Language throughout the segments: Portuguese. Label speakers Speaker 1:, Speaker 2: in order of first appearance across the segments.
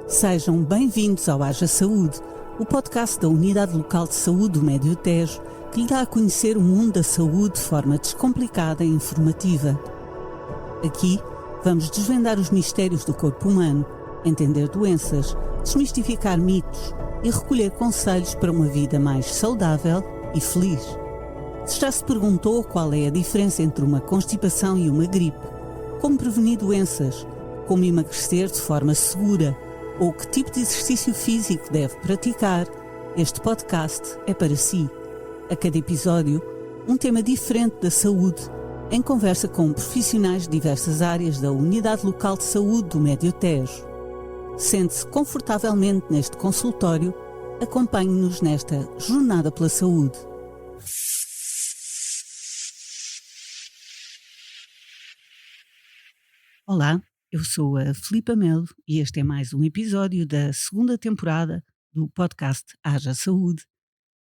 Speaker 1: Sejam bem-vindos ao Haja Saúde, o podcast da Unidade Local de Saúde do Médio Tejo, que lhe dá a conhecer o mundo da saúde de forma descomplicada e informativa. Aqui vamos desvendar os mistérios do corpo humano, entender doenças, desmistificar mitos e recolher conselhos para uma vida mais saudável e feliz. Se já se perguntou qual é a diferença entre uma constipação e uma gripe, como prevenir doenças, como emagrecer de forma segura ou que tipo de exercício físico deve praticar, este podcast é para si. A cada episódio, um tema diferente da saúde, em conversa com profissionais de diversas áreas da Unidade Local de Saúde do Médio Tejo. Sente-se confortavelmente neste consultório, acompanhe-nos nesta jornada pela saúde. Olá, eu sou a Filipa Melo e este é mais um episódio da segunda temporada do podcast Haja Saúde,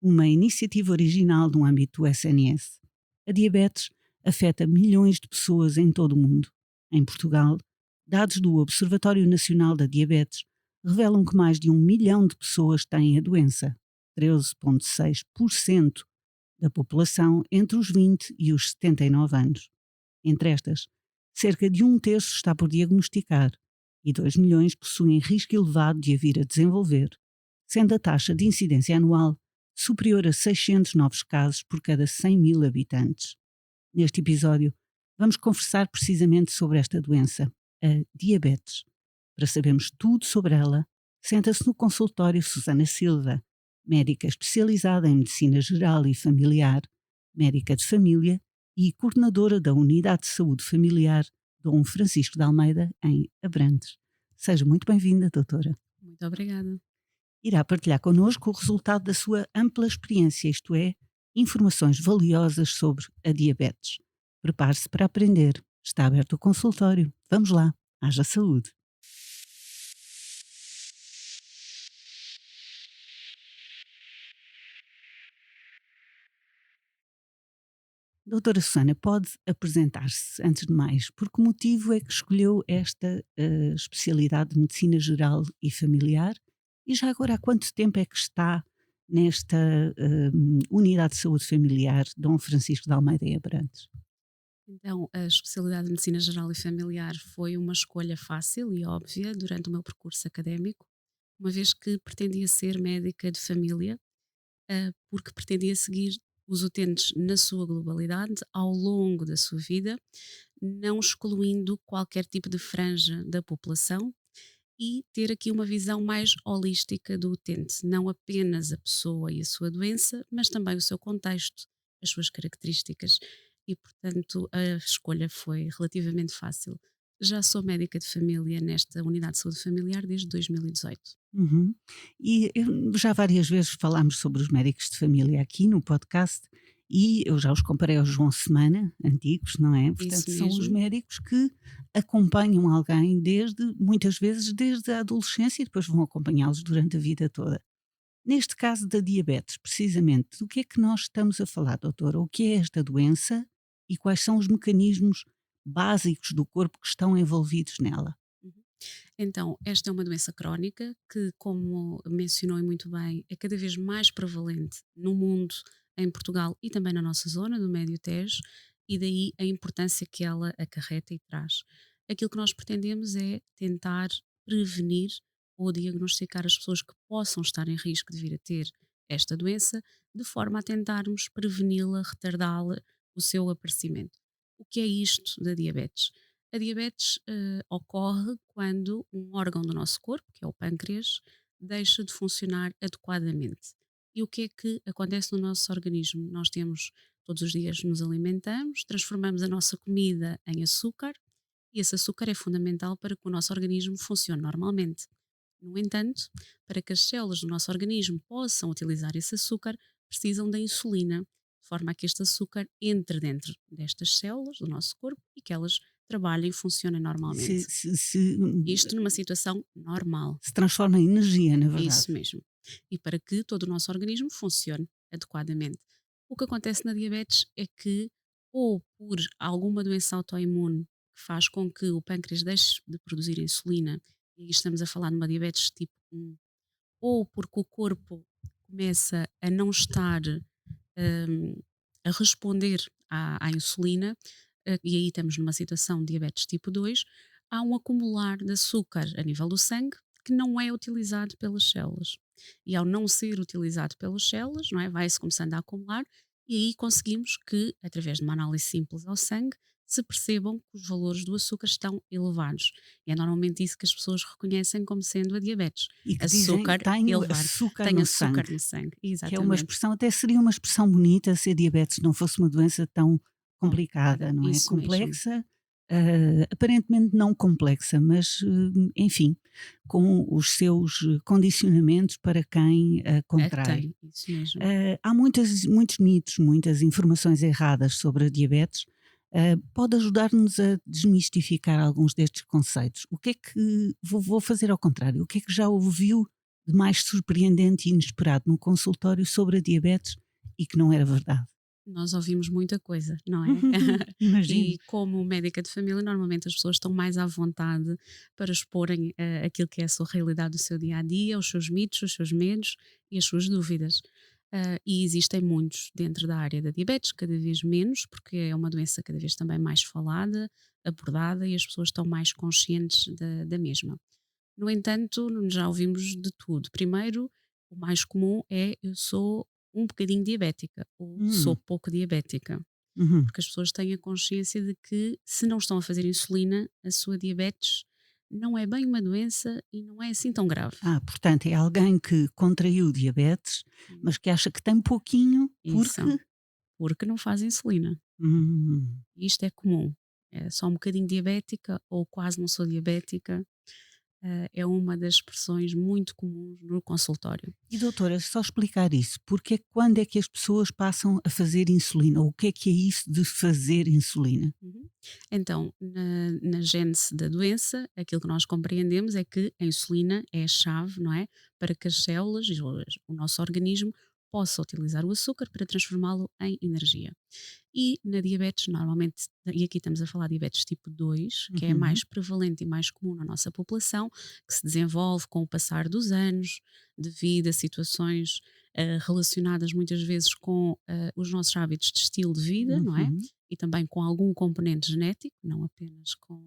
Speaker 1: uma iniciativa original no âmbito do SNS. A diabetes afeta milhões de pessoas em todo o mundo. Em Portugal, dados do Observatório Nacional da Diabetes revelam que mais de 1 milhão de pessoas têm a doença, 13,6% da população entre os 20 e os 79 anos. Entre estas, cerca de 1/3 está por diagnosticar e 2 milhões possuem risco elevado de a vir a desenvolver, sendo a taxa de incidência anual superior a 600 novos casos por cada 100 mil habitantes. Neste episódio, vamos conversar precisamente sobre esta doença, a diabetes. Para sabermos tudo sobre ela, senta-se no consultório Susana Silva, médica especializada em medicina geral e familiar, médica de família e coordenadora da Unidade de Saúde Familiar Dom Francisco de Almeida, em Abrantes. Seja muito bem-vinda, doutora.
Speaker 2: Muito obrigada.
Speaker 1: Irá partilhar connosco o resultado da sua ampla experiência, isto é, informações valiosas sobre a diabetes. Prepare-se para aprender. Está aberto o consultório. Vamos lá. Haja saúde. Doutora Susana, pode apresentar-se, antes de mais, por que motivo é que escolheu esta especialidade de medicina geral e familiar e já agora há quanto tempo é que está nesta unidade de saúde familiar Dom Francisco de Almeida em Abrantes?
Speaker 2: Então, a especialidade de Medicina Geral e Familiar foi uma escolha fácil e óbvia durante o meu percurso académico, uma vez que pretendia ser médica de família, porque pretendia seguir os utentes na sua globalidade ao longo da sua vida, não excluindo qualquer tipo de franja da população e ter aqui uma visão mais holística do utente, não apenas a pessoa e a sua doença, mas também o seu contexto, as suas características. E, portanto, a escolha foi relativamente fácil. Já sou médica de família nesta unidade de saúde familiar desde 2018.
Speaker 1: Uhum. E já várias vezes falámos sobre os médicos de família aqui no podcast e eu já os comparei aos João Semana, antigos, não é? Portanto,
Speaker 2: Isso
Speaker 1: são os
Speaker 2: mesmo.
Speaker 1: médicos que acompanham alguém muitas vezes, desde a adolescência e depois vão acompanhá-los durante a vida toda. Neste caso da diabetes, precisamente, do que é que nós estamos a falar, doutora? O que é esta doença e quais são os mecanismos básicos do corpo que estão envolvidos nela?
Speaker 2: Uhum. Então, esta é uma doença crónica que, como mencionou e muito bem, é cada vez mais prevalente no mundo, em Portugal e também na nossa zona, do Médio Tejo, e daí a importância que ela acarreta e traz. Aquilo que nós pretendemos é tentar prevenir ou diagnosticar as pessoas que possam estar em risco de vir a ter esta doença, de forma a tentarmos preveni-la, retardá-la, o seu aparecimento. O que é isto da diabetes? A diabetes ocorre quando um órgão do nosso corpo, que é o pâncreas, deixa de funcionar adequadamente. E o que é que acontece no nosso organismo? Nós temos, todos os dias nos alimentamos, transformamos a nossa comida em açúcar e esse açúcar é fundamental para que o nosso organismo funcione normalmente. No entanto, para que as células do nosso organismo possam utilizar esse açúcar, precisam da insulina, de forma a que este açúcar entre dentro destas células do nosso corpo e que elas trabalhem e funcionem
Speaker 1: Se,
Speaker 2: normalmente.
Speaker 1: se, se,
Speaker 2: Isto numa situação normal.
Speaker 1: se transforma em energia, na
Speaker 2: É
Speaker 1: verdade.
Speaker 2: isso mesmo. E para que todo o nosso organismo funcione adequadamente. O que acontece na diabetes é que, ou por alguma doença autoimune que faz com que o pâncreas deixe de produzir insulina e estamos a falar de uma diabetes tipo 1, ou porque o corpo começa a não estar hum, a responder à insulina, e aí estamos numa situação de diabetes tipo 2, há um acumular de açúcar a nível do sangue que não é utilizado pelas células. E ao não ser utilizado pelas células, não é, vai-se começando a acumular, e aí conseguimos que, através de uma análise simples ao sangue, se percebam que os valores do açúcar estão elevados. E é normalmente isso que as pessoas reconhecem como sendo a diabetes.
Speaker 1: E que dizem:
Speaker 2: Açúcar
Speaker 1: "Tenho
Speaker 2: elevado.
Speaker 1: açúcar
Speaker 2: Tem
Speaker 1: no
Speaker 2: açúcar
Speaker 1: sangue",
Speaker 2: no sangue.
Speaker 1: que é uma
Speaker 2: Exatamente.
Speaker 1: expressão, até seria uma expressão bonita se a diabetes não fosse uma doença tão
Speaker 2: Complicada.
Speaker 1: complicada, não é?
Speaker 2: Isso mesmo.
Speaker 1: Complexa, aparentemente não complexa, mas, enfim, com os seus condicionamentos para quem a
Speaker 2: É,
Speaker 1: contrai.
Speaker 2: tem. Isso mesmo.
Speaker 1: Há muitos mitos, muitas informações erradas sobre a diabetes. Pode ajudar-nos a desmistificar alguns destes conceitos? O que é que vou fazer ao contrário, o que é que já ouviu de mais surpreendente e inesperado no consultório sobre a diabetes e que não era verdade?
Speaker 2: Nós ouvimos muita coisa, não é?
Speaker 1: Imagino.
Speaker 2: E como médica de família, normalmente as pessoas estão mais à vontade para exporem aquilo que é a sua realidade do seu dia a dia, os seus mitos, os seus medos e as suas dúvidas. E existem muitos dentro da área da diabetes, cada vez menos, porque é uma doença cada vez também mais falada, abordada e as pessoas estão mais conscientes da mesma. No entanto, já ouvimos de tudo. Primeiro, o mais comum é: eu sou um bocadinho diabética ou sou
Speaker 1: Hum,
Speaker 2: pouco diabética,
Speaker 1: uhum.
Speaker 2: porque as pessoas têm a consciência de que, se não estão a fazer insulina, a sua diabetes não é bem uma doença e não é assim tão grave.
Speaker 1: Portanto, é alguém que contraiu diabetes,
Speaker 2: Hum,
Speaker 1: mas que acha que tem pouquinho
Speaker 2: Isso,
Speaker 1: porque.
Speaker 2: porque não faz insulina.
Speaker 1: Hum.
Speaker 2: Isto é comum. É só um bocadinho diabética ou quase não sou diabética. É uma das expressões muito comuns no consultório.
Speaker 1: E doutora, só explicar isso, porque quando é que as pessoas passam a fazer insulina? Ou o que é isso de fazer insulina?
Speaker 2: Uhum. Então, na gênese da doença, aquilo que nós compreendemos é que a insulina é a chave, não é? Para que as células e o nosso organismo possa utilizar o açúcar para transformá-lo em energia. E na diabetes, normalmente, e aqui estamos a falar de diabetes tipo 2, que é
Speaker 1: Uhum,
Speaker 2: mais prevalente e mais comum na nossa população, que se desenvolve com o passar dos anos, devido a situações relacionadas muitas vezes com os nossos hábitos de estilo de vida, não é?
Speaker 1: uhum.
Speaker 2: E também com algum componente genético, não apenas com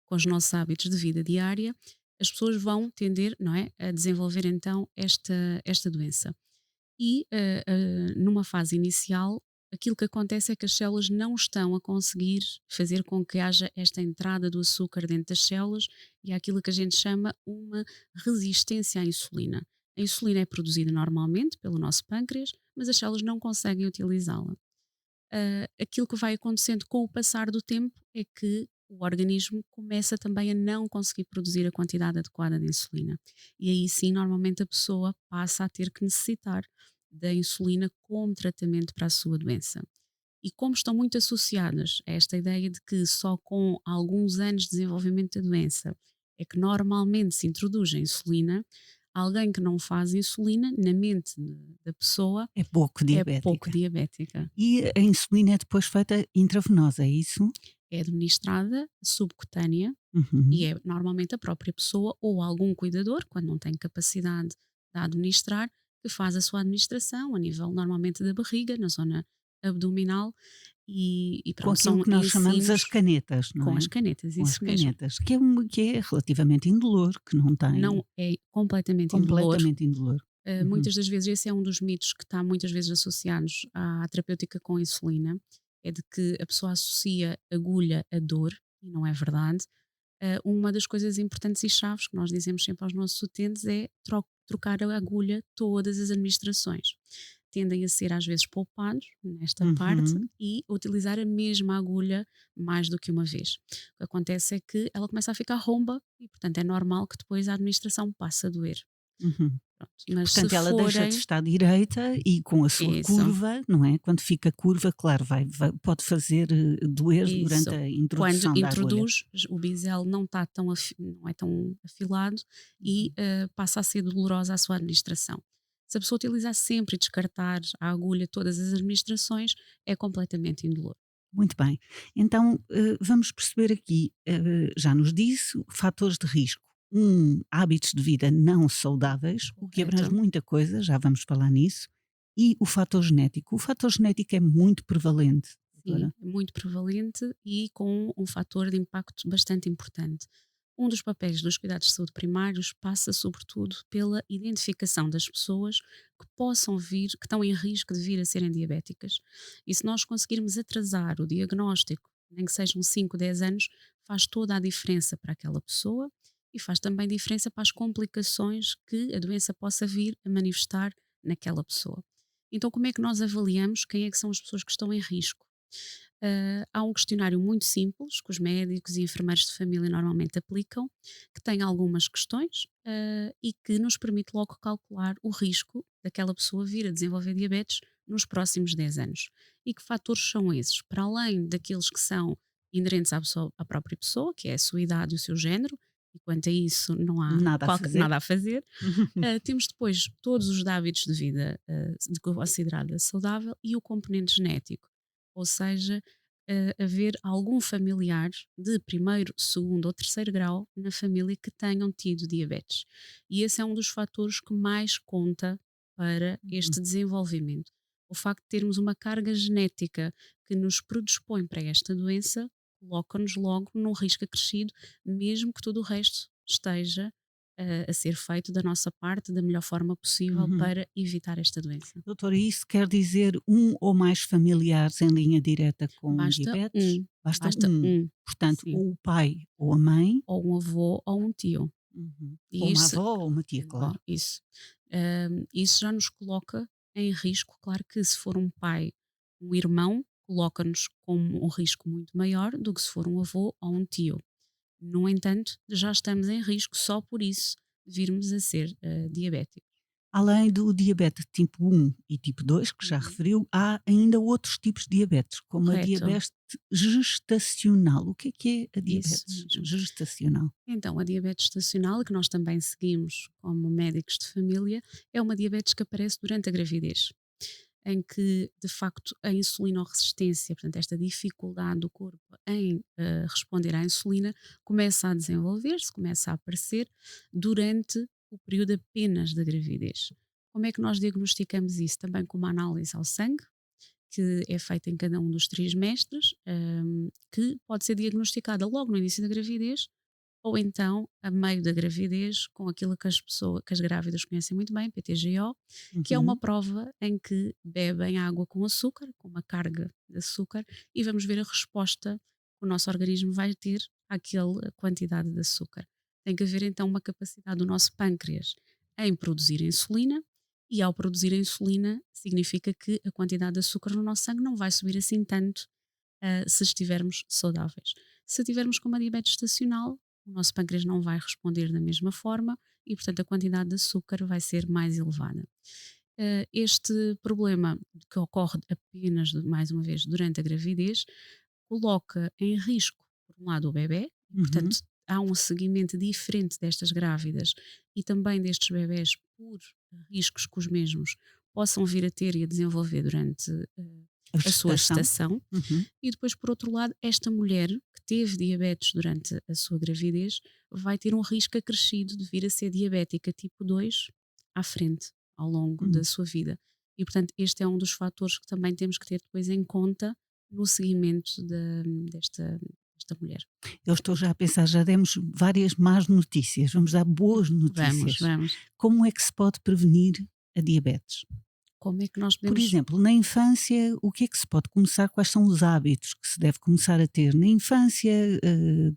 Speaker 2: os nossos hábitos de vida diária, as pessoas vão tender, não é, a desenvolver então esta doença. E numa fase inicial, aquilo que acontece é que as células não estão a conseguir fazer com que haja esta entrada do açúcar dentro das células, e há aquilo que a gente chama uma resistência à insulina. A insulina é produzida normalmente pelo nosso pâncreas, mas as células não conseguem utilizá-la. Aquilo que vai acontecendo com o passar do tempo é que o organismo começa também a não conseguir produzir a quantidade adequada de insulina. E aí sim, normalmente a pessoa passa a ter que necessitar da insulina como tratamento para a sua doença. E como estão muito associadas a esta ideia de que só com alguns anos de desenvolvimento da doença é que normalmente se introduz a insulina, alguém que não faz insulina, na mente da pessoa,
Speaker 1: É pouco
Speaker 2: é pouco
Speaker 1: diabética.
Speaker 2: diabética.
Speaker 1: E a insulina é depois feita intravenosa, é isso?
Speaker 2: É administrada subcutânea e
Speaker 1: Uhum,
Speaker 2: é normalmente a própria pessoa ou algum cuidador, quando não tem capacidade de a administrar, que faz a sua administração a nível normalmente da barriga, na zona abdominal e
Speaker 1: com
Speaker 2: pronto,
Speaker 1: aquilo
Speaker 2: são
Speaker 1: que nós chamamos as
Speaker 2: ensinos
Speaker 1: canetas, não
Speaker 2: com
Speaker 1: é?
Speaker 2: as canetas,
Speaker 1: Com as
Speaker 2: isso mesmo.
Speaker 1: canetas, que é relativamente indolor, que não tem
Speaker 2: Não é completamente indolor.
Speaker 1: completamente indolor. Uhum,
Speaker 2: Muitas das vezes esse é um dos mitos que está muitas vezes associados à terapêutica com insulina, é de que a pessoa associa agulha a dor, e não é verdade. Uma das coisas importantes e chaves que nós dizemos sempre aos nossos utentes é trocar a agulha todas as administrações. Tendem a ser às vezes poupados nesta parte
Speaker 1: uhum.
Speaker 2: e utilizar a mesma agulha mais do que uma vez. O que acontece é que ela começa a ficar romba e, portanto, é normal que depois a administração passe a doer.
Speaker 1: Uhum.
Speaker 2: Pronto. Mas se
Speaker 1: Portanto, ela deixa de
Speaker 2: forem.
Speaker 1: estar direita e com a sua
Speaker 2: Isso,
Speaker 1: curva, não é? Quando fica curva, claro, pode fazer doer durante
Speaker 2: isso.
Speaker 1: a
Speaker 2: Quando
Speaker 1: introdução da agulha.
Speaker 2: introduz, o bisel não está tão não é tão afilado e
Speaker 1: Uhum.
Speaker 2: passa a ser dolorosa a sua administração. Se a pessoa utilizar sempre e descartar a agulha todas as administrações, é completamente indolor.
Speaker 1: Muito bem. Então, vamos perceber aqui, já nos disse, fatores de risco. hábitos de vida não saudáveis, o que abrange
Speaker 2: Correto.
Speaker 1: muita coisa, já vamos falar nisso, e o fator genético. O fator genético é muito prevalente,
Speaker 2: Sim,
Speaker 1: doutora.
Speaker 2: é muito prevalente e com um fator de impacto bastante importante. Um dos papéis dos cuidados de saúde primários passa, sobretudo, pela identificação das pessoas que possam vir, que estão em risco de vir a serem diabéticas. E se nós conseguirmos atrasar o diagnóstico, nem que sejam 5, 10 anos, faz toda a diferença para aquela pessoa e faz também diferença para as complicações que a doença possa vir a manifestar naquela pessoa. Então, como é que nós avaliamos quem é que são as pessoas que estão em risco? Há um questionário muito simples que os médicos e enfermeiros de família normalmente aplicam, que tem algumas questões e que nos permite logo calcular o risco daquela pessoa vir a desenvolver diabetes nos próximos 10 anos. E que fatores são esses? Para além daqueles que são inerentes à própria pessoa, que é a sua idade e o seu género, e quanto a isso não há
Speaker 1: Nada a fazer.
Speaker 2: nada a fazer. Temos depois todos os hábitos de vida considerada saudável e o componente genético, ou seja, haver algum familiar de primeiro, segundo ou terceiro grau na família que tenham tido diabetes. E esse é um dos fatores que mais conta para
Speaker 1: Uhum.
Speaker 2: este desenvolvimento. O facto de termos uma carga genética que nos predispõe para esta doença coloca-nos logo num risco acrescido, mesmo que tudo o resto esteja a ser feito da nossa parte da melhor forma possível
Speaker 1: Uhum.
Speaker 2: para evitar esta doença.
Speaker 1: Doutora, isso quer dizer um ou mais familiares em linha direta com
Speaker 2: Basta
Speaker 1: diabetes?
Speaker 2: um,
Speaker 1: Basta
Speaker 2: basta
Speaker 1: um.
Speaker 2: um,
Speaker 1: Portanto,
Speaker 2: sim,
Speaker 1: ou o pai ou a mãe,
Speaker 2: ou um avô ou um tio.
Speaker 1: ou
Speaker 2: E
Speaker 1: uma
Speaker 2: isso,
Speaker 1: avó ou uma tia,
Speaker 2: bom,
Speaker 1: claro.
Speaker 2: isso já nos coloca em risco. Claro que se for um pai, um irmão, coloca-nos com um risco muito maior do que se for um avô ou um tio. No entanto, já estamos em risco só por isso de virmos a ser diabéticos.
Speaker 1: Além do diabetes tipo 1 e tipo 2, que já
Speaker 2: Uhum.
Speaker 1: referiu, há ainda outros tipos de diabetes, como a
Speaker 2: Correto,
Speaker 1: diabetes gestacional. O que é a
Speaker 2: isso
Speaker 1: diabetes
Speaker 2: mesmo.
Speaker 1: gestacional?
Speaker 2: Então, a diabetes estacional, que nós também seguimos como médicos de família, é uma diabetes que aparece durante a gravidez, em que, de facto, a insulinoresistência, portanto, esta dificuldade do corpo em responder à insulina, começa a desenvolver-se, começa a aparecer durante o período apenas da gravidez. Como é que nós diagnosticamos isso? Também com uma análise ao sangue, que é feita em cada um dos trimestres, que pode ser diagnosticada logo no início da gravidez ou então a meio da gravidez, com aquilo que as grávidas conhecem muito bem, PTGO, que é uma
Speaker 1: Uhum.
Speaker 2: prova em que bebem água com açúcar, com uma carga de açúcar, e vamos ver a resposta que o nosso organismo vai ter àquela quantidade de açúcar. Tem que haver então uma capacidade do nosso pâncreas em produzir insulina, e ao produzir a insulina significa que a quantidade de açúcar no nosso sangue não vai subir assim tanto se estivermos saudáveis. Se tivermos com uma diabetes estacional, o nosso pâncreas não vai responder da mesma forma e, portanto, a quantidade de açúcar vai ser mais elevada. Este problema que ocorre apenas, mais uma vez, durante a gravidez, coloca em risco, por um lado, o bebê, e,
Speaker 1: Uhum.
Speaker 2: portanto, há um seguimento diferente destas grávidas e também destes bebés por riscos que os mesmos possam vir a ter e a desenvolver durante
Speaker 1: A
Speaker 2: a sua
Speaker 1: gestação.
Speaker 2: gestação.
Speaker 1: Uhum.
Speaker 2: E depois, por outro lado, esta mulher que teve diabetes durante a sua gravidez vai ter um risco acrescido de vir a ser diabética tipo 2 à frente, ao longo da
Speaker 1: Hum.
Speaker 2: sua vida. E, portanto, este é um dos fatores que também temos que ter depois em conta no seguimento desta mulher.
Speaker 1: Eu estou já a pensar, já demos várias más notícias, vamos dar boas
Speaker 2: Vamos,
Speaker 1: notícias.
Speaker 2: vamos.
Speaker 1: Como é que se pode prevenir a diabetes?
Speaker 2: Como é que nós
Speaker 1: Por
Speaker 2: podemos.
Speaker 1: exemplo, na infância, o que é que se pode começar? Quais são os hábitos que se deve começar a ter na infância,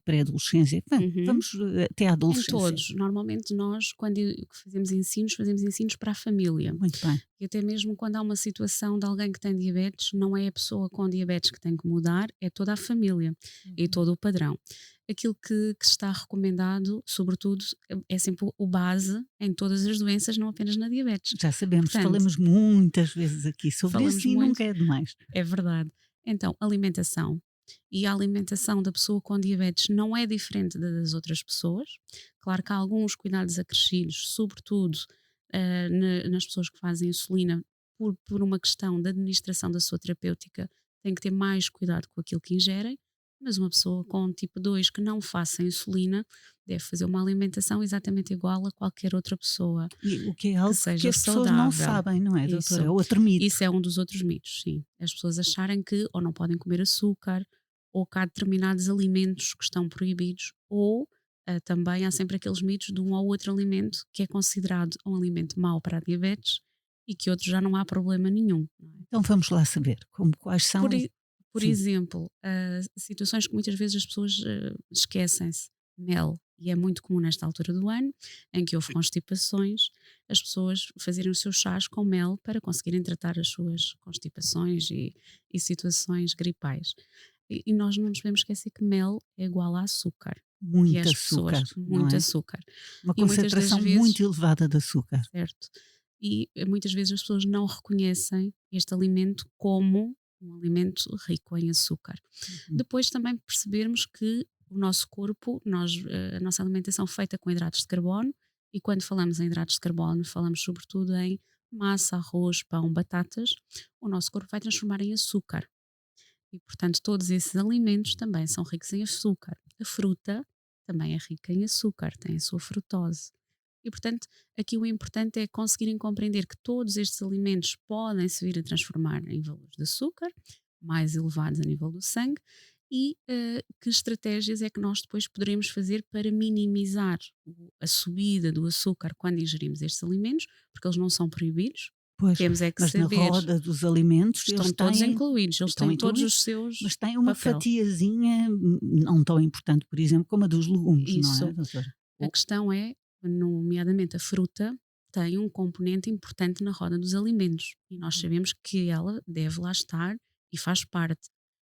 Speaker 1: pré-adolescência? Bem,
Speaker 2: Uhum.
Speaker 1: vamos até à
Speaker 2: Em
Speaker 1: adolescência.
Speaker 2: todos. Normalmente nós, quando fazemos ensinos para a família.
Speaker 1: Muito bem.
Speaker 2: E até mesmo quando há uma situação de alguém que tem diabetes, não é a pessoa com diabetes que tem que mudar, é toda a família e
Speaker 1: Uhum.
Speaker 2: todo o padrão. Aquilo que está recomendado, sobretudo, é sempre o base em todas as doenças, não apenas na diabetes.
Speaker 1: Já sabemos,
Speaker 2: Portanto,
Speaker 1: falamos muitas vezes aqui sobre
Speaker 2: falamos
Speaker 1: isso e
Speaker 2: muito,
Speaker 1: nunca é demais.
Speaker 2: é verdade. Então, alimentação. E a alimentação da pessoa com diabetes não é diferente da das outras pessoas. Claro que há alguns cuidados acrescidos, sobretudo nas pessoas que fazem insulina, por uma questão da administração da sua terapêutica, têm que ter mais cuidado com aquilo que ingerem, mas uma pessoa com tipo 2 que não faça insulina deve fazer uma alimentação exatamente igual a qualquer outra pessoa
Speaker 1: E o que é
Speaker 2: que
Speaker 1: algo que
Speaker 2: seja
Speaker 1: as pessoas não
Speaker 2: saudável.
Speaker 1: sabem, não é, doutora? É
Speaker 2: Isso,
Speaker 1: outro mito.
Speaker 2: isso é um dos outros mitos, sim. As pessoas acharem que ou não podem comer açúcar, ou que há determinados alimentos que estão proibidos, ou também há sempre aqueles mitos de um ou outro alimento que é considerado um alimento mau para a diabetes e que outro já não há problema nenhum. Não é?
Speaker 1: Então vamos lá saber quais
Speaker 2: Por,
Speaker 1: são.
Speaker 2: e- por
Speaker 1: Sim,
Speaker 2: exemplo, situações que muitas vezes as pessoas esquecem-se. Mel. E é muito comum nesta altura do ano, em que houve constipações, as pessoas fazerem os seus chás com mel para conseguirem tratar as suas constipações e situações gripais. E nós não nos podemos esquecer que mel é igual a açúcar. E
Speaker 1: muito
Speaker 2: as pessoas,
Speaker 1: açúcar, não
Speaker 2: muito
Speaker 1: é?
Speaker 2: açúcar.
Speaker 1: Uma
Speaker 2: E muitas das
Speaker 1: concentração
Speaker 2: vezes,
Speaker 1: muito elevada de açúcar.
Speaker 2: certo? E muitas vezes as pessoas não reconhecem este alimento como um alimento rico em açúcar.
Speaker 1: Uhum.
Speaker 2: Depois também percebermos que o nosso corpo, a nossa alimentação é feita com hidratos de carbono, e quando falamos em hidratos de carbono, falamos sobretudo em massa, arroz, pão, batatas, o nosso corpo vai transformar em açúcar. E, portanto, todos esses alimentos também são ricos em açúcar. A fruta também é rica em açúcar, tem a sua frutose. E, portanto, aqui o importante é conseguirem compreender que todos estes alimentos podem se vir a transformar em valores de açúcar mais elevados a nível do sangue e que estratégias é que nós depois poderemos fazer para minimizar a subida do açúcar quando ingerimos estes alimentos, porque eles não são proibidos.
Speaker 1: Pois,
Speaker 2: Temos é que
Speaker 1: mas na
Speaker 2: saber,
Speaker 1: roda dos alimentos
Speaker 2: estão
Speaker 1: eles
Speaker 2: todos
Speaker 1: têm,
Speaker 2: incluídos, eles
Speaker 1: estão
Speaker 2: têm todos
Speaker 1: incluídos,
Speaker 2: os seus
Speaker 1: mas têm uma
Speaker 2: papel.
Speaker 1: fatiazinha não tão importante, por exemplo, como a dos legumes, não é,
Speaker 2: Isso.
Speaker 1: doutora?
Speaker 2: A questão é, nomeadamente a fruta, tem um componente importante na roda dos alimentos e nós sabemos que ela deve lá estar e faz parte.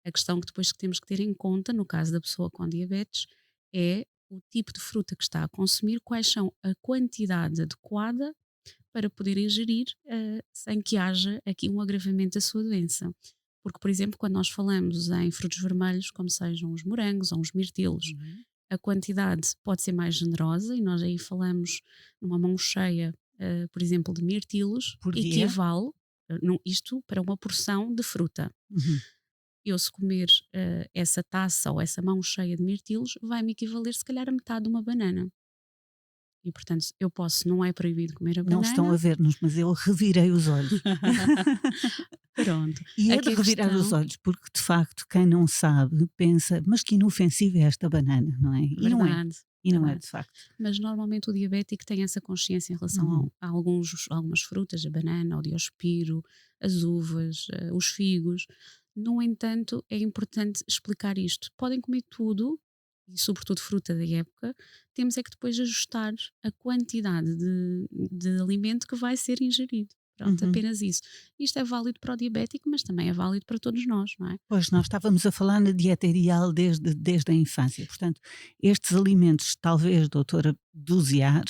Speaker 2: A questão que depois que temos que ter em conta, no caso da pessoa com diabetes, é o tipo de fruta que está a consumir, quais são a quantidade adequada para poder ingerir sem que haja aqui um agravamento da sua doença. Porque, por exemplo, quando nós falamos em frutos vermelhos, como sejam os morangos ou os mirtilos,
Speaker 1: Uhum.
Speaker 2: a quantidade pode ser mais generosa e nós aí falamos numa mão cheia, por exemplo, de mirtilos,
Speaker 1: Por dia?
Speaker 2: equivale, isto para uma porção de fruta.
Speaker 1: Uhum.
Speaker 2: Eu se comer essa taça ou essa mão cheia de mirtilos, vai-me equivaler se calhar a metade de uma banana. E portanto eu posso, não é proibido comer a
Speaker 1: Não estão a
Speaker 2: banana.
Speaker 1: ver-nos, mas eu revirei os olhos.
Speaker 2: Pronto.
Speaker 1: E é de
Speaker 2: Aqui a
Speaker 1: revirar os
Speaker 2: questão,
Speaker 1: olhos, porque de facto quem não sabe pensa, mas que inofensiva é esta banana, não é? E não é,
Speaker 2: verdade,
Speaker 1: e não é
Speaker 2: verdade.
Speaker 1: de facto.
Speaker 2: Mas normalmente o diabético tem essa consciência em relação
Speaker 1: Uhum.
Speaker 2: a algumas frutas, a banana, o diospiro, as uvas, os figos. No entanto, é importante explicar isto. Podem comer tudo, e sobretudo fruta da época, temos é que depois ajustar a quantidade de alimento que vai ser ingerido. Pronto,
Speaker 1: Uhum.
Speaker 2: apenas isso. Isto é válido para o diabético, mas também é válido para todos nós, não é?
Speaker 1: Pois, nós estávamos a falar na dieta ideal desde a infância. Portanto, estes alimentos, talvez, doutora, dosear,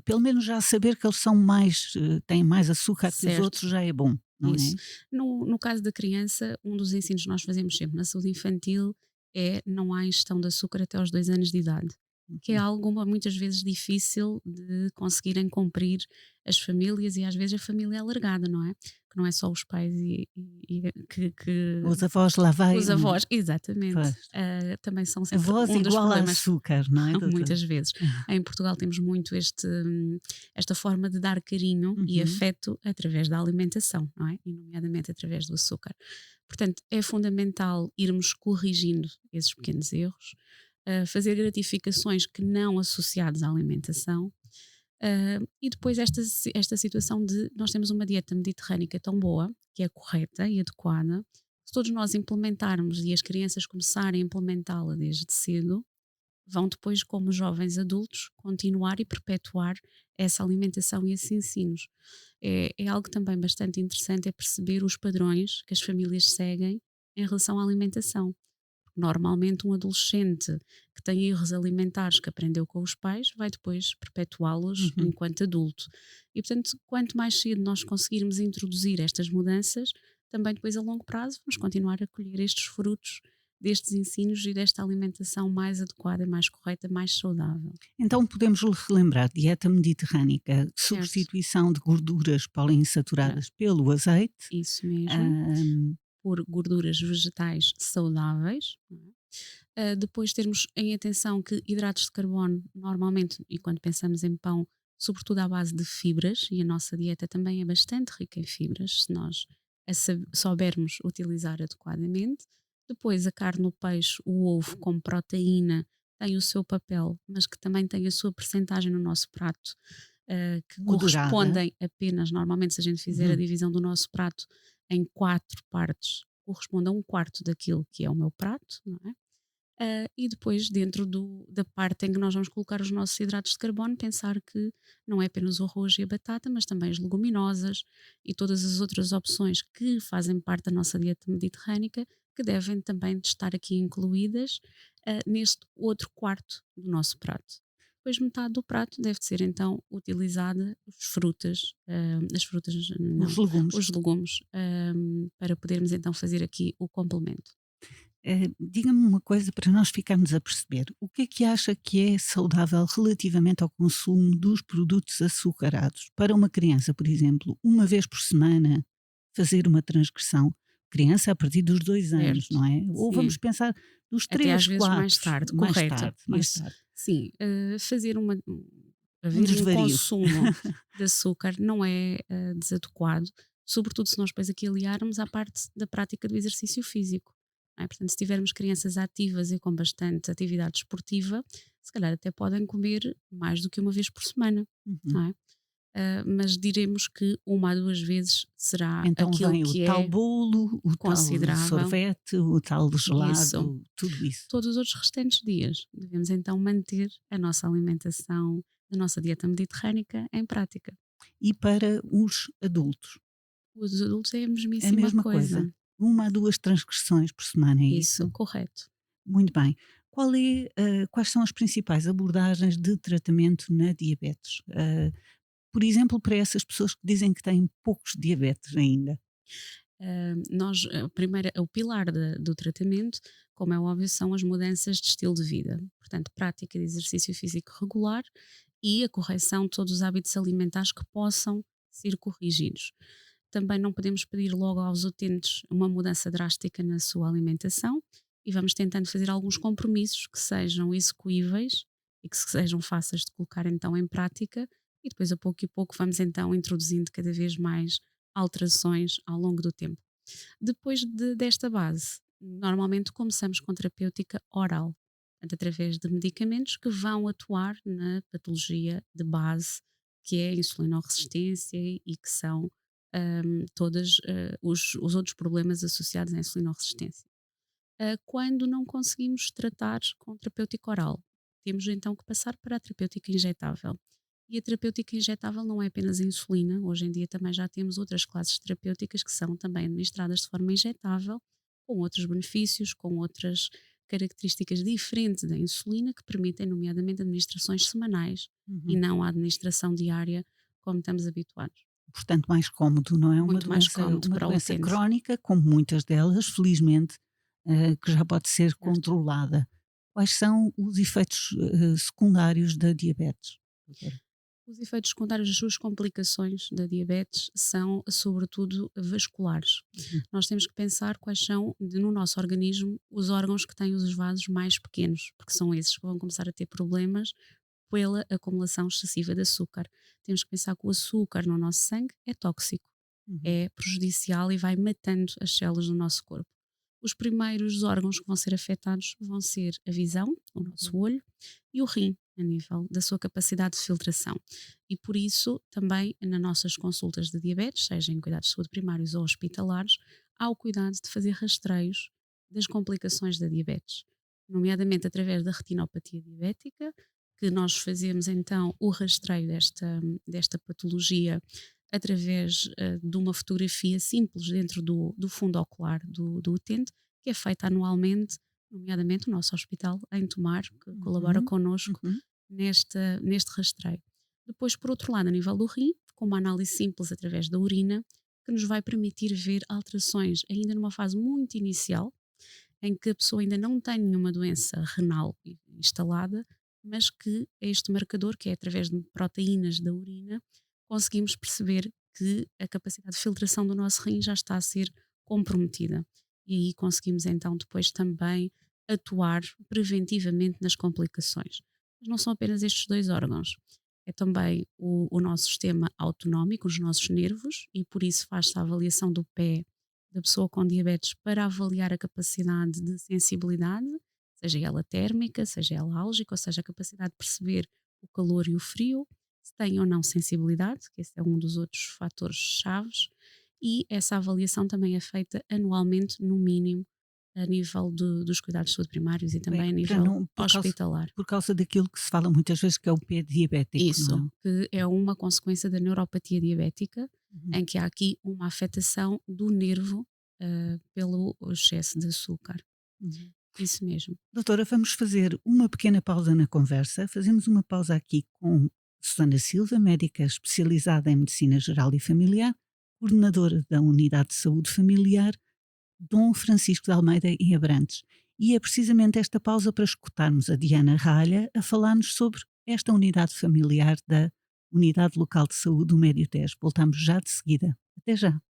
Speaker 1: pelo menos já saber que eles são mais, têm mais açúcar que os
Speaker 2: Certo.
Speaker 1: outros já é bom, não
Speaker 2: Isso.
Speaker 1: é?
Speaker 2: No caso da criança, um dos ensinos que nós fazemos sempre na saúde infantil é não há ingestão de açúcar até aos 2 anos de idade, que é
Speaker 1: Uhum.
Speaker 2: algo muitas vezes difícil de conseguirem cumprir as famílias e às vezes a família alargada, não é? Que não é só os pais que
Speaker 1: Os avós lá vai,
Speaker 2: os avós, exatamente.
Speaker 1: pois,
Speaker 2: Também são sempre
Speaker 1: avós
Speaker 2: um dos
Speaker 1: igual a
Speaker 2: problemas.
Speaker 1: açúcar, não é, doutora?
Speaker 2: Muitas vezes. Em Portugal temos muito esta forma de dar carinho e
Speaker 1: Uhum.
Speaker 2: afeto através da alimentação, não é? E nomeadamente através do açúcar. Portanto, é fundamental irmos corrigindo esses pequenos erros, fazer gratificações que não associadas à alimentação. E depois esta situação de nós temos uma dieta mediterrânica tão boa, que é correta e adequada, se todos nós implementarmos e as crianças começarem a implementá-la desde cedo, vão depois, como jovens adultos, continuar e perpetuar essa alimentação e esses ensinos. É algo também bastante interessante, é perceber os padrões que as famílias seguem em relação à alimentação. Normalmente um adolescente que tem erros alimentares que aprendeu com os pais vai depois perpetuá-los
Speaker 1: Uhum.
Speaker 2: enquanto adulto. E portanto, quanto mais cedo nós conseguirmos introduzir estas mudanças, também depois a longo prazo vamos continuar a colher estes frutos destes ensinos e desta alimentação mais adequada, mais correta, mais saudável.
Speaker 1: Então podemos relembrar: dieta mediterrânica,
Speaker 2: Certo?
Speaker 1: substituição de gorduras
Speaker 2: Ah,
Speaker 1: poliinsaturadas pelo azeite,
Speaker 2: isso mesmo.
Speaker 1: hum,
Speaker 2: Por gorduras vegetais saudáveis, não é? Depois termos em atenção que hidratos de carbono, normalmente, e quando pensamos em pão, sobretudo à base de fibras, e a nossa dieta também é bastante rica em fibras, se nós soubermos utilizar adequadamente. Depois, a carne, o peixe, o ovo como proteína tem o seu papel, mas que também tem a sua percentagem no nosso prato, que
Speaker 1: Moderada.
Speaker 2: correspondem apenas, normalmente, se a gente fizer a
Speaker 1: Uhum.
Speaker 2: divisão do nosso prato em 4 partes, corresponde a um quarto daquilo que é o meu prato, não é? E depois, dentro da parte em que nós vamos colocar os nossos hidratos de carbono, pensar que não é apenas o arroz e a batata, mas também as leguminosas e todas as outras opções que fazem parte da nossa dieta mediterrânica, que devem também de estar aqui incluídas neste outro quarto do nosso prato. Depois, metade do prato deve ser então utilizada as frutas
Speaker 1: Os
Speaker 2: não,
Speaker 1: legumes.
Speaker 2: os legumes, para podermos então fazer aqui o complemento.
Speaker 1: Diga-me uma coisa para nós ficarmos a perceber. O que é que acha que é saudável relativamente ao consumo dos produtos açucarados? Para uma criança, por exemplo, uma vez por semana, fazer uma transgressão? Criança a partir dos 2 anos,
Speaker 2: Certo,
Speaker 1: não é? Ou vamos
Speaker 2: sim.
Speaker 1: pensar dos
Speaker 2: Até às
Speaker 1: 3,
Speaker 2: vezes
Speaker 1: 4,
Speaker 2: mais tarde,
Speaker 1: mais
Speaker 2: correto,
Speaker 1: tarde, mais
Speaker 2: isso.
Speaker 1: tarde.
Speaker 2: Sim, fazer
Speaker 1: Um
Speaker 2: haver um
Speaker 1: desvario.
Speaker 2: consumo de açúcar não é, desadequado, sobretudo se nós depois aqui aliarmos à parte da prática do exercício físico, não é? Portanto, se tivermos crianças ativas e com bastante atividade esportiva, se calhar até podem comer mais do que uma vez por semana,
Speaker 1: Uhum.
Speaker 2: não é? Mas diremos que 1 a 2 vezes será
Speaker 1: Então
Speaker 2: aquilo
Speaker 1: vem o
Speaker 2: que
Speaker 1: tal
Speaker 2: é
Speaker 1: bolo, o tal
Speaker 2: considerável.
Speaker 1: sorvete, o tal
Speaker 2: Isso.
Speaker 1: gelado, tudo isso.
Speaker 2: Todos os outros restantes dias, devemos então manter a nossa alimentação, a nossa dieta mediterrânica em prática.
Speaker 1: E para os adultos,
Speaker 2: Os adultos é a
Speaker 1: é a
Speaker 2: mesmíssima
Speaker 1: mesma
Speaker 2: coisa.
Speaker 1: coisa. 1 a 2 transgressões por semana, é
Speaker 2: Isso,
Speaker 1: isso?
Speaker 2: correto.
Speaker 1: Muito bem. Quais são as principais abordagens de tratamento na diabetes? Por exemplo, para essas pessoas que dizem que têm poucos diabetes ainda.
Speaker 2: O pilar do tratamento, como é óbvio, são as mudanças de estilo de vida. Portanto, prática de exercício físico regular e a correção de todos os hábitos alimentares que possam ser corrigidos. Também não podemos pedir logo aos utentes uma mudança drástica na sua alimentação e vamos tentando fazer alguns compromissos que sejam execuíveis e que sejam fáceis de colocar então em prática e depois a pouco e pouco vamos então introduzindo cada vez mais alterações ao longo do tempo. Depois desta base, normalmente começamos com terapêutica oral, portanto, através de medicamentos que vão atuar na patologia de base, que é a insulinoresistência e que são todos os outros problemas associados à insulinoresistência. Quando não conseguimos tratar com terapêutica oral, temos então que passar para a terapêutica injetável. E a terapêutica injetável não é apenas a insulina, hoje em dia também já temos outras classes terapêuticas que são também administradas de forma injetável, com outros benefícios, com outras características diferentes da insulina, que permitem, nomeadamente, administrações semanais e
Speaker 1: Uhum.
Speaker 2: não a administração diária, como estamos habituados.
Speaker 1: Portanto, mais cómodo, não é?
Speaker 2: Muito mais cómodo
Speaker 1: Uma
Speaker 2: para o
Speaker 1: doença
Speaker 2: utente.
Speaker 1: crónica, como muitas delas, felizmente, que já pode ser
Speaker 2: Certo?
Speaker 1: controlada. Quais são os efeitos secundários da diabetes, doutora?
Speaker 2: Os efeitos secundários, as suas complicações da diabetes são, sobretudo, vasculares.
Speaker 1: Uhum.
Speaker 2: Nós temos que pensar quais são, no nosso organismo, os órgãos que têm os vasos mais pequenos, porque são esses que vão começar a ter problemas pela acumulação excessiva de açúcar. Temos que pensar que o açúcar no nosso sangue é tóxico,
Speaker 1: Uhum.
Speaker 2: é prejudicial e vai matando as células do nosso corpo. Os primeiros órgãos que vão ser afetados vão ser a visão, o nosso
Speaker 1: Uhum.
Speaker 2: olho, e o rim, a nível da sua capacidade de filtração. E por isso, também nas nossas consultas de diabetes, seja em cuidados de saúde primários ou hospitalares, há o cuidado de fazer rastreios das complicações da diabetes, nomeadamente através da retinopatia diabética, que nós fazemos então o rastreio desta patologia através de uma fotografia simples dentro do fundo ocular do utente, que é feita anualmente, nomeadamente o nosso hospital em Tomar, que colabora
Speaker 1: Uhum.
Speaker 2: connosco
Speaker 1: Uhum.
Speaker 2: neste rastreio. Depois, por outro lado, a nível do rim, com uma análise simples através da urina, que nos vai permitir ver alterações ainda numa fase muito inicial, em que a pessoa ainda não tem nenhuma doença renal instalada, mas que este marcador, que é através de proteínas da urina, conseguimos perceber que a capacidade de filtração do nosso rim já está a ser comprometida. E aí conseguimos então depois também atuar preventivamente nas complicações. Mas não são apenas estes dois órgãos. É também o nosso sistema autonómico, os nossos nervos, e por isso faz-se a avaliação do pé da pessoa com diabetes para avaliar a capacidade de sensibilidade, seja ela térmica, seja ela álgica, ou seja, a capacidade de perceber o calor e o frio, se tem ou não sensibilidade, que esse é um dos outros fatores chaves, e essa avaliação também é feita anualmente, no mínimo, a nível dos cuidados de saúde primários e
Speaker 1: Bem,
Speaker 2: também a
Speaker 1: para
Speaker 2: nível
Speaker 1: não,
Speaker 2: hospitalar.
Speaker 1: por causa daquilo que se fala muitas vezes que é o pé diabético,
Speaker 2: Isso,
Speaker 1: não
Speaker 2: que é uma consequência da neuropatia diabética,
Speaker 1: é? Uhum.
Speaker 2: em que há aqui uma afetação do nervo pelo excesso de açúcar.
Speaker 1: Uhum.
Speaker 2: Isso mesmo.
Speaker 1: Doutora, vamos fazer uma pequena pausa na conversa. Fazemos uma pausa aqui com Susana Silva, médica especializada em Medicina Geral e Familiar, coordenadora da Unidade de Saúde Familiar, Dom Francisco de Almeida, em Abrantes. E é precisamente esta pausa para escutarmos a Diana Ralha a falar-nos sobre esta unidade familiar da Unidade Local de Saúde do Médio Tejo. Voltamos já de seguida. Até já.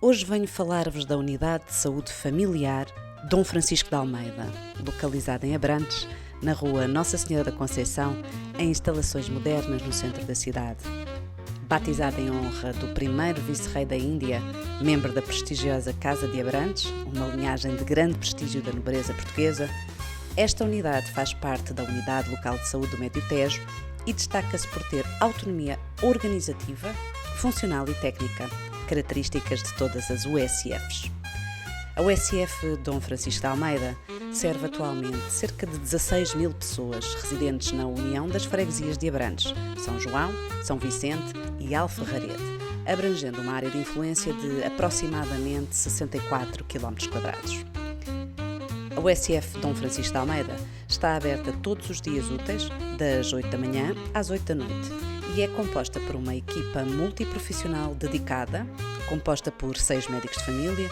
Speaker 3: Hoje venho falar-vos da Unidade de Saúde Familiar Dom Francisco de Almeida, localizada em Abrantes, na rua Nossa Senhora da Conceição, em instalações modernas no centro da cidade. Batizada em honra do primeiro vice-rei da Índia, membro da prestigiosa Casa de Abrantes, uma linhagem de grande prestígio da nobreza portuguesa, esta unidade faz parte da Unidade Local de Saúde do Médio Tejo e destaca-se por ter autonomia organizativa, funcional e técnica, características de todas as USFs. A USF Dom Francisco de Almeida serve atualmente cerca de 16 mil pessoas residentes na União das Freguesias de Abrantes, São João, São Vicente e Alferrarede, abrangendo uma área de influência de aproximadamente 64 km². A USF Dom Francisco de Almeida está aberta todos os dias úteis, das 8 da manhã às 8 da noite, e é composta por uma equipa multiprofissional dedicada, composta por 6 médicos de família,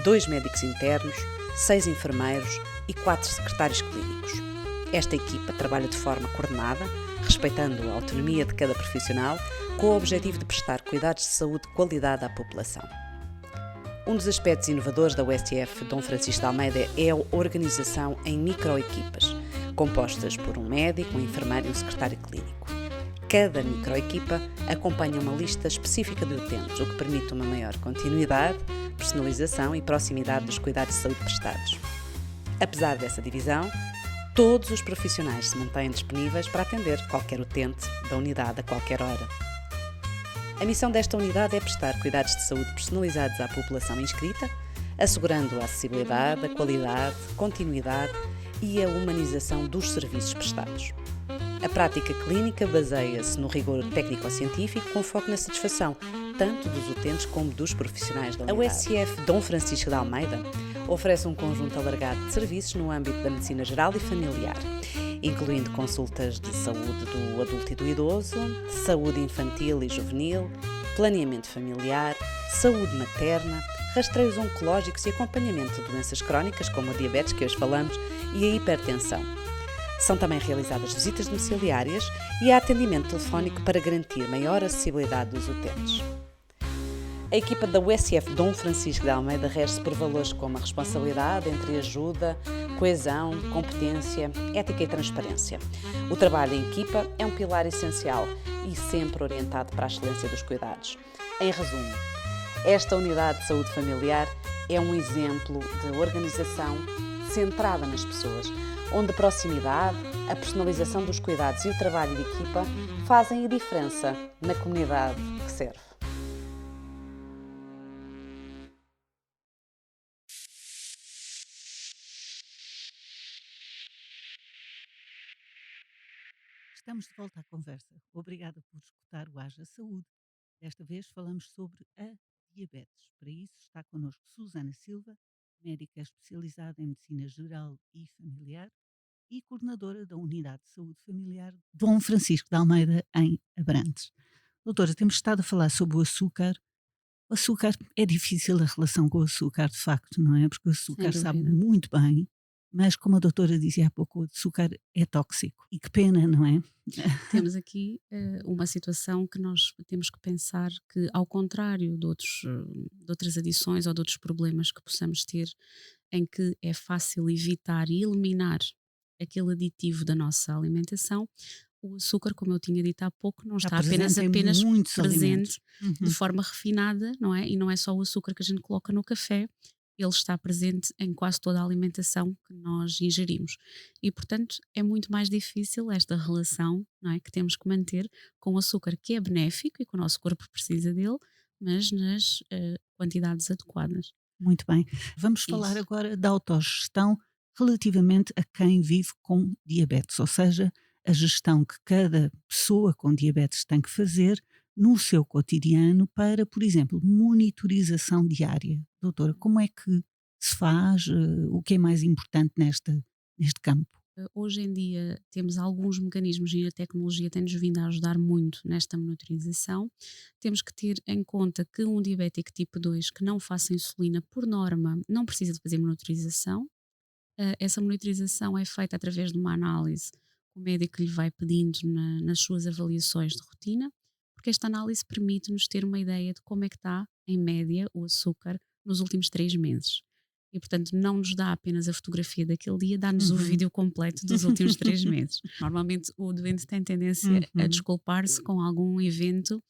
Speaker 3: 2 médicos internos, 6 enfermeiros e 4 secretários clínicos. Esta equipa trabalha de forma coordenada, respeitando a autonomia de cada profissional, com o objetivo de prestar cuidados de saúde de qualidade à população. Um dos aspectos inovadores da USF Dom Francisco de Almeida é a organização em microequipas, compostas por um médico, um enfermeiro e um secretário clínico. Cada microequipa acompanha uma lista específica de utentes, o que permite uma maior continuidade, personalização e proximidade dos cuidados de saúde prestados. Apesar dessa divisão, todos os profissionais se mantêm disponíveis para atender qualquer utente da unidade a qualquer hora. A missão desta unidade é prestar cuidados de saúde personalizados à população inscrita, assegurando a acessibilidade, a qualidade, continuidade e a humanização dos serviços prestados. A prática clínica baseia-se no rigor técnico-científico com foco na satisfação tanto dos utentes como dos profissionais da unidade. A USF Dom Francisco de Almeida oferece um conjunto alargado de serviços no âmbito da medicina geral e familiar, incluindo consultas de saúde do adulto e do idoso, saúde infantil e juvenil, planeamento familiar, saúde materna, rastreios oncológicos e acompanhamento de doenças crónicas como a diabetes, que hoje falamos, e a hipertensão. São também realizadas visitas domiciliárias e há atendimento telefónico para garantir maior acessibilidade dos utentes. A equipa da USF Dom Francisco de Almeida rege-se por valores como a responsabilidade entre ajuda, coesão, competência, ética e transparência. O trabalho em equipa é um pilar essencial e sempre orientado para a excelência dos cuidados. Em resumo, esta unidade de saúde familiar é um exemplo de organização centrada nas pessoas, onde a proximidade, a personalização dos cuidados e o trabalho de equipa fazem a diferença na comunidade que serve.
Speaker 1: Estamos de volta à conversa. Obrigada por escutar o Haja Saúde. Desta vez falamos sobre a diabetes. Para isso está connosco Susana Silva, médica especializada em Medicina Geral e Familiar e coordenadora da Unidade de Saúde Familiar Dom Francisco de Almeida, em Abrantes. Doutora, temos estado a falar sobre o açúcar. O açúcar, é difícil a relação com o açúcar, de facto, não é? Porque o
Speaker 2: Sem
Speaker 1: açúcar sabe
Speaker 2: dúvida.
Speaker 1: muito bem, mas como a doutora dizia há pouco, o açúcar é tóxico. E que pena, não é?
Speaker 2: Temos aqui uma situação que nós temos que pensar que, ao contrário de outras adições ou de outros problemas que possamos ter, em que é fácil evitar e eliminar aquele aditivo da nossa alimentação, o açúcar, como eu tinha dito há pouco, não
Speaker 1: Está
Speaker 2: está apenas,
Speaker 1: presente em
Speaker 2: apenas
Speaker 1: muitos
Speaker 2: presente
Speaker 1: alimentos.
Speaker 2: de
Speaker 1: Uhum.
Speaker 2: forma refinada, não é? E não é só o açúcar que a gente coloca no café, ele está presente em quase toda a alimentação que nós ingerimos. E, portanto, é muito mais difícil esta relação, não é, que temos que manter com o açúcar, que é benéfico e que o nosso corpo precisa dele, mas nas quantidades adequadas.
Speaker 1: Muito bem. Vamos falar
Speaker 2: Isso.
Speaker 1: agora da autogestão relativamente a quem vive com diabetes, ou seja, a gestão que cada pessoa com diabetes tem que fazer no seu cotidiano para, por exemplo, monitorização diária. Doutora, como é que se faz? O que é mais importante neste campo?
Speaker 2: Hoje em dia temos alguns mecanismos e a tecnologia tem-nos vindo a ajudar muito nesta monitorização. Temos que ter em conta que um diabético tipo 2 que não faça insulina, por norma, não precisa de fazer monitorização. Essa monitorização é feita através de uma análise que o médico lhe vai pedindo nas suas avaliações de rotina, porque esta análise permite-nos ter uma ideia de como é que está, em média, o açúcar nos últimos 3 meses. E, portanto, não nos dá apenas a fotografia daquele dia, dá-nos o
Speaker 1: Uhum.
Speaker 2: vídeo completo dos últimos 3 meses. Normalmente, o doente tem tendência a
Speaker 1: Uhum.
Speaker 2: desculpar-se com algum evento,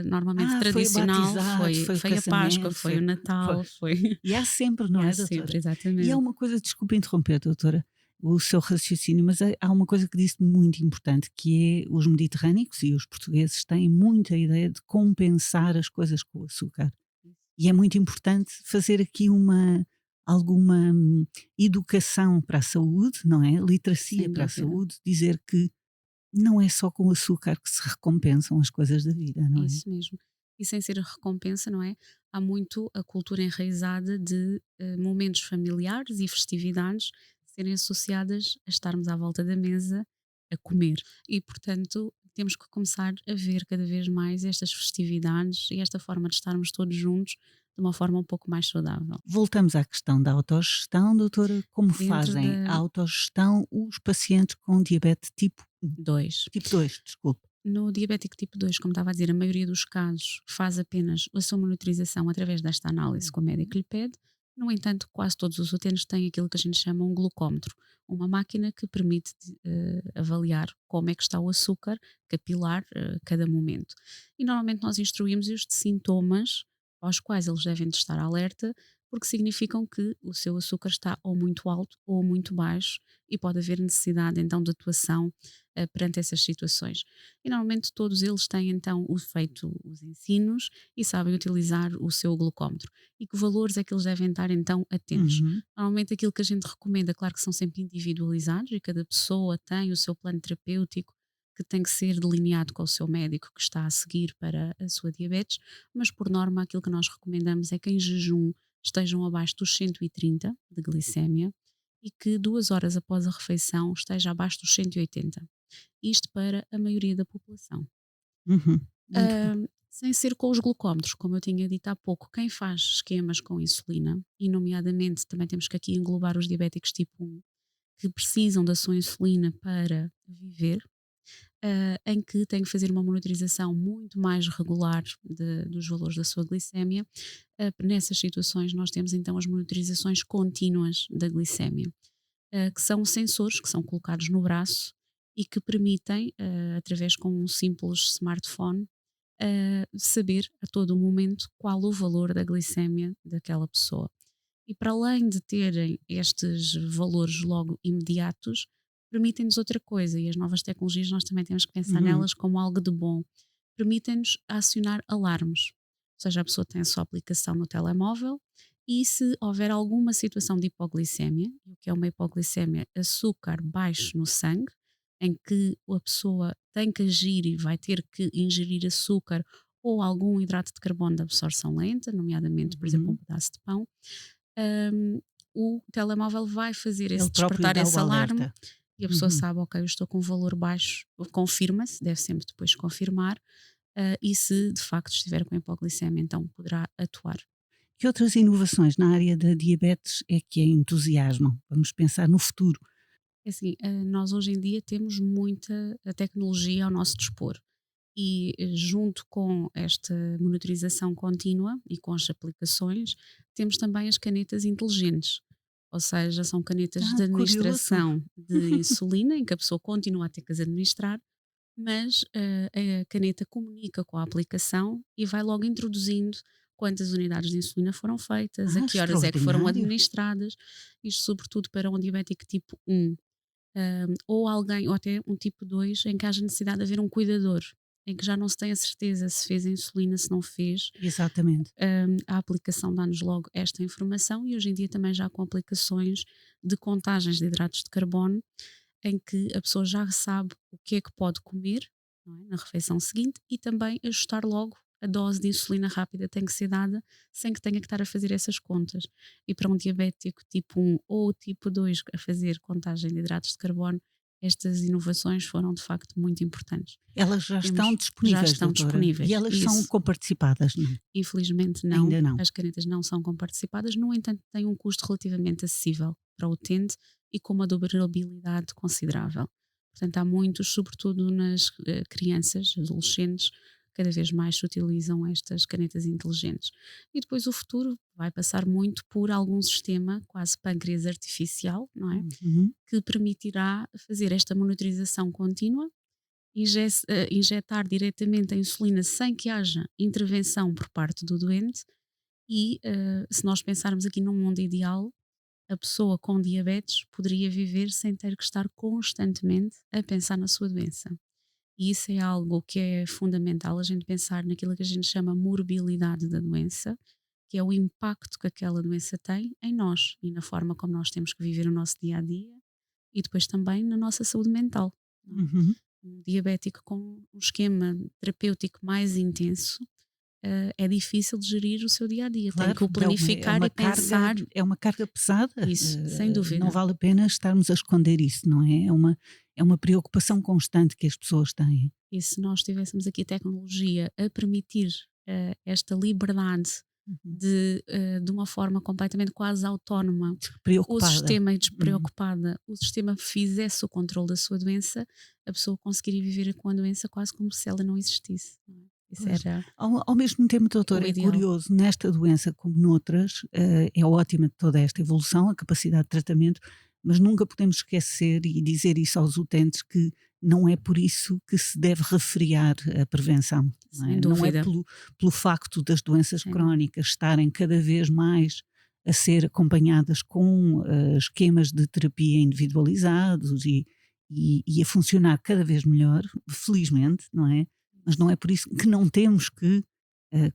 Speaker 2: normalmente
Speaker 1: Foi o
Speaker 2: tradicional,
Speaker 1: batizado,
Speaker 2: foi,
Speaker 1: foi o
Speaker 2: foi a Páscoa,
Speaker 1: casamento,
Speaker 2: foi o
Speaker 1: foi.
Speaker 2: Natal, foi.
Speaker 1: E há sempre, não
Speaker 2: E há
Speaker 1: é,
Speaker 2: sempre,
Speaker 1: doutora? E há
Speaker 2: exatamente.
Speaker 1: uma coisa, desculpe interromper, doutora, o seu raciocínio, mas há uma coisa que disse muito importante, que é os mediterrânicos e os portugueses têm muita ideia de compensar as coisas com o açúcar. E é muito importante fazer aqui alguma educação para a saúde, não é? Literacia
Speaker 2: Sem
Speaker 1: para a
Speaker 2: dúvida.
Speaker 1: saúde, dizer que não é só com o açúcar que se recompensam as coisas da vida, não é?
Speaker 2: Isso mesmo. E sem ser a recompensa, não é? Há muito a cultura enraizada de momentos familiares e festividades serem associadas a estarmos à volta da mesa a comer. E, portanto, temos que começar a ver cada vez mais estas festividades e esta forma de estarmos todos juntos de uma forma um pouco mais saudável.
Speaker 1: Voltamos à questão da autogestão, doutora. Como
Speaker 2: Dentro
Speaker 1: fazem a
Speaker 2: da
Speaker 1: autogestão os pacientes com diabetes tipo 1?
Speaker 2: 2.
Speaker 1: Tipo 2, desculpe.
Speaker 2: No diabético tipo 2, como estava a dizer, a maioria dos casos faz apenas a sua monitorização através desta análise que o médico lhe pede. No entanto, quase todos os utentes têm aquilo que a gente chama um glucómetro, uma máquina que permite avaliar como é que está o açúcar capilar a cada momento. E normalmente nós instruímos-os de sintomas aos quais eles devem de estar alerta, porque significam que o seu açúcar está ou muito alto ou muito baixo e pode haver necessidade então de atuação perante essas situações. E normalmente todos eles têm então feito os ensinos e sabem utilizar o seu glucómetro. E que valores é que eles devem estar então atentos?
Speaker 1: Uhum,
Speaker 2: Normalmente aquilo que a gente recomenda, claro que são sempre individualizados e cada pessoa tem o seu plano terapêutico que tem que ser delineado com o seu médico que está a seguir para a sua diabetes, mas por norma aquilo que nós recomendamos é que em jejum estejam abaixo dos 130 de glicémia e que 2 horas após a refeição esteja abaixo dos 180. Isto para a maioria da população.
Speaker 1: uhum. Muito bem.
Speaker 2: Sem ser com os glucómetros, como eu tinha dito há pouco, quem faz esquemas com insulina, e nomeadamente também temos que aqui englobar os diabéticos tipo 1, que precisam da sua insulina para viver, em que tem que fazer uma monitorização muito mais regular dos valores da sua glicémia. Nessas situações nós temos então as monitorizações contínuas da glicémia, que são sensores que são colocados no braço e que permitem, através com um simples smartphone, saber a todo o momento qual o valor da glicémia daquela pessoa. E para além de terem estes valores logo imediatos, permitem-nos outra coisa, e as novas tecnologias nós também temos que pensar
Speaker 1: Uhum.
Speaker 2: nelas como algo de bom. Permitem-nos acionar alarmes. Ou seja, a pessoa tem a sua aplicação no telemóvel e se houver alguma situação de hipoglicemia, o que é uma hipoglicemia, açúcar baixo no sangue, em que a pessoa tem que agir e vai ter que ingerir açúcar ou algum hidrato de carbono de absorção lenta, nomeadamente, por exemplo, um
Speaker 1: Uhum.
Speaker 2: pedaço de pão, hum, o telemóvel vai fazer
Speaker 1: Ele
Speaker 2: esse
Speaker 1: próprio
Speaker 2: despertar
Speaker 1: dá o
Speaker 2: esse alarme
Speaker 1: alerta.
Speaker 2: e a pessoa
Speaker 1: Uhum.
Speaker 2: sabe, ok, eu estou com um valor baixo, confirma-se, deve sempre depois confirmar, e se de facto estiver com hipoglicemia, então poderá atuar.
Speaker 1: Que outras inovações na área da diabetes é que a entusiasmam? Vamos pensar no futuro.
Speaker 2: É assim, nós hoje em dia temos muita tecnologia ao nosso dispor e junto com esta monitorização contínua e com as aplicações, temos também as canetas inteligentes. Ou seja, são canetas de
Speaker 1: Curioso.
Speaker 2: administração de insulina, em que a pessoa continua a ter que as administrar, mas a caneta comunica com a aplicação e vai logo introduzindo quantas unidades de insulina foram feitas, a que horas é que foram
Speaker 1: Extraordinário.
Speaker 2: administradas, isto sobretudo para um diabético tipo 1, ou alguém, ou até um tipo 2, em que haja necessidade de haver um cuidador, em que já não se tem a certeza se fez a insulina, se não fez.
Speaker 1: Exatamente.
Speaker 2: A aplicação dá-nos logo esta informação e hoje em dia também já com aplicações de contagens de hidratos de carbono, em que a pessoa já sabe o que é que pode comer, não é, na refeição seguinte, e também ajustar logo a dose de insulina rápida tem que ser dada sem que tenha que estar a fazer essas contas. E para um diabético tipo 1 ou tipo 2 a fazer contagem de hidratos de carbono, estas inovações foram de facto muito importantes.
Speaker 1: Elas já estão
Speaker 2: Já
Speaker 1: disponíveis,
Speaker 2: estão
Speaker 1: doutora? E
Speaker 2: disponíveis.
Speaker 1: elas são
Speaker 2: Isso.
Speaker 1: comparticipadas, não?
Speaker 2: Infelizmente não,
Speaker 1: Ainda não.
Speaker 2: as canetas não são comparticipadas, no entanto têm um custo relativamente acessível para o utente e com uma durabilidade considerável. Portanto, há muitos, sobretudo nas crianças, adolescentes, cada vez mais se utilizam estas canetas inteligentes. E depois o futuro vai passar muito por algum sistema, quase pâncreas artificial, não é?
Speaker 1: Uhum.
Speaker 2: Que permitirá fazer esta monitorização contínua, injetar diretamente a insulina sem que haja intervenção por parte do doente e, se nós pensarmos aqui num mundo ideal, a pessoa com diabetes poderia viver sem ter que estar constantemente a pensar na sua doença. E isso é algo que é fundamental, a gente pensar naquilo que a gente chama morbilidade da doença, que é o impacto que aquela doença tem em nós e na forma como nós temos que viver o nosso dia a dia e depois também na nossa saúde mental, não é?
Speaker 1: Uhum.
Speaker 2: Um diabético com um esquema terapêutico mais intenso, é difícil de gerir o seu dia a dia. Tem que o planificar e pensar.
Speaker 1: É uma carga pesada.
Speaker 2: Isso, sem
Speaker 1: Não
Speaker 2: dúvida.
Speaker 1: vale a pena estarmos a esconder isso, não é? É uma preocupação constante que as pessoas têm.
Speaker 2: E se nós tivéssemos aqui tecnologia a permitir esta liberdade
Speaker 1: Uhum.
Speaker 2: de uma forma completamente quase autónoma, o
Speaker 1: Preocupada.
Speaker 2: sistema e
Speaker 1: Uhum.
Speaker 2: despreocupada, o sistema fizesse o controle da sua doença, a pessoa conseguiria viver com a doença quase como se ela não existisse. Não é? Isso
Speaker 1: Pois.
Speaker 2: era
Speaker 1: Ao mesmo tempo, doutora,
Speaker 2: o
Speaker 1: é
Speaker 2: ideal.
Speaker 1: curioso, nesta doença como noutras, é ótima toda esta evolução, a capacidade de tratamento, mas nunca podemos esquecer e dizer isso aos utentes que não é por isso que se deve refriar a prevenção. Não é?
Speaker 2: Sem
Speaker 1: Não é
Speaker 2: dúvida.
Speaker 1: pelo facto das doenças
Speaker 2: Sim.
Speaker 1: crónicas estarem cada vez mais a ser acompanhadas com esquemas de terapia individualizados e a funcionar cada vez melhor, felizmente, não é? Mas não é por isso que não temos que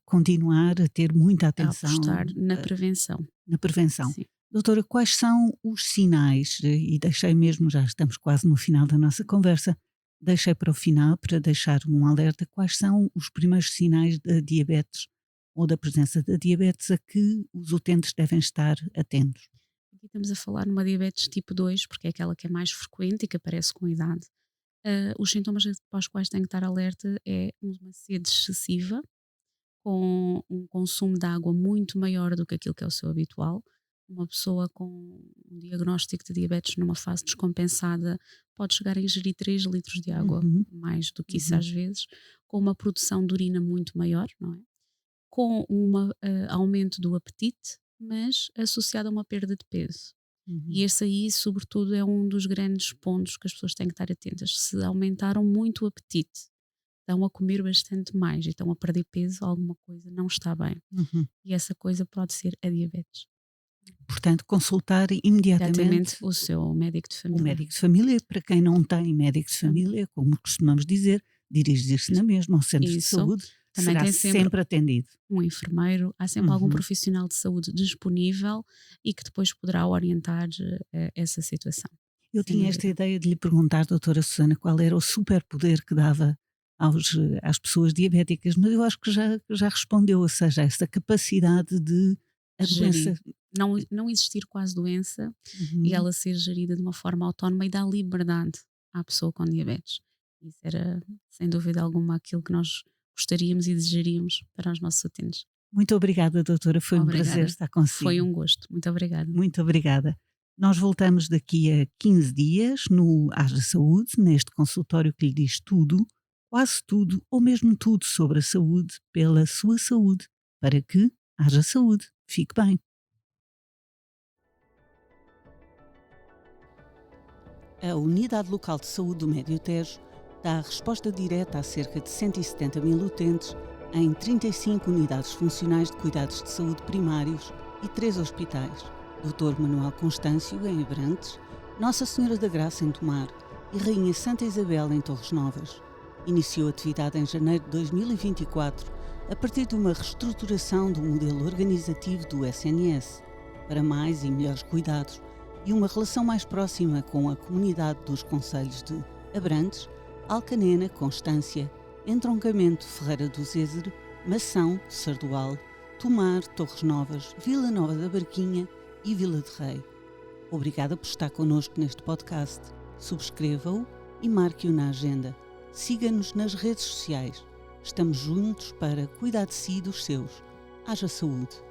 Speaker 1: continuar a ter muita
Speaker 2: A
Speaker 1: atenção
Speaker 2: apostar na prevenção.
Speaker 1: na prevenção.
Speaker 2: Sim.
Speaker 1: Doutora, quais são os sinais, e deixei mesmo, já estamos quase no final da nossa conversa, deixei para o final para deixar um alerta, quais são os primeiros sinais da diabetes ou da presença da diabetes a que os utentes devem estar atentos?
Speaker 2: Aqui estamos a falar numa diabetes tipo 2, porque é aquela que é mais frequente e que aparece com a idade. Os sintomas para os quais tem que estar alerta é uma sede excessiva, com um consumo de água muito maior do que aquilo que é o seu habitual. Uma pessoa com um diagnóstico de diabetes numa fase descompensada pode chegar a ingerir 3 litros de água,
Speaker 1: Uhum.
Speaker 2: mais do que isso
Speaker 1: Uhum.
Speaker 2: às vezes, com uma produção de urina muito maior, não é? Com um aumento do apetite, mas associado a uma perda de peso.
Speaker 1: Uhum.
Speaker 2: E esse aí, sobretudo, é um dos grandes pontos que as pessoas têm que estar atentas. Se aumentaram muito o apetite, estão a comer bastante mais e estão a perder peso, alguma coisa não está bem.
Speaker 1: Uhum.
Speaker 2: E essa coisa pode ser a diabetes.
Speaker 1: Portanto, consultar imediatamente
Speaker 2: Imediatamente o seu médico de
Speaker 1: o
Speaker 2: família.
Speaker 1: médico de família. Para quem não tem médico de família, como costumamos dizer, dirigir-se na mesma ao centro de
Speaker 2: Isso.
Speaker 1: saúde,
Speaker 2: Também
Speaker 1: será
Speaker 2: tem sempre
Speaker 1: atendido.
Speaker 2: um enfermeiro, há sempre algum
Speaker 1: Uhum.
Speaker 2: profissional de saúde disponível e que depois poderá orientar essa situação.
Speaker 1: Eu
Speaker 2: Sem
Speaker 1: tinha esta
Speaker 2: dúvida.
Speaker 1: ideia de lhe perguntar, doutora Susana, qual era o superpoder que dava às pessoas diabéticas, mas eu acho que já respondeu, ou seja, essa capacidade de a
Speaker 2: Gerir.
Speaker 1: doença.
Speaker 2: Não existir quase doença
Speaker 1: Uhum.
Speaker 2: e ela ser gerida de uma forma autónoma e dar liberdade à pessoa com diabetes. Isso era, sem dúvida alguma, aquilo que nós gostaríamos e desejaríamos para os nossos utentes.
Speaker 1: Muito obrigada, doutora. Foi um prazer estar consigo.
Speaker 2: Foi um gosto. Muito obrigada.
Speaker 1: Muito obrigada. Nós voltamos daqui a 15 dias no Haja Saúde, neste consultório que lhe diz tudo, quase tudo ou mesmo tudo sobre a saúde pela sua saúde, para que haja saúde. Fique bem. A Unidade Local de Saúde do Médio Tejo dá a resposta direta a cerca de 170 mil utentes em 35 unidades funcionais de cuidados de saúde primários e 3 hospitais: Dr. Manuel Constâncio, em Abrantes, Nossa Senhora da Graça, em Tomar e Rainha Santa Isabel, em Torres Novas. Iniciou atividade em janeiro de 2024, a partir de uma reestruturação do modelo organizativo do SNS, para mais e melhores cuidados e uma relação mais próxima com a comunidade dos concelhos de Abrantes, Alcanena, Constância, Entroncamento, Ferreira do Zézer, Mação, Sardual, Tomar, Torres Novas, Vila Nova da Barquinha e Vila de Rei. Obrigada por estar connosco neste podcast. Subscreva-o e marque-o na agenda. Siga-nos nas redes sociais. Estamos juntos para cuidar de si e dos seus. Haja saúde.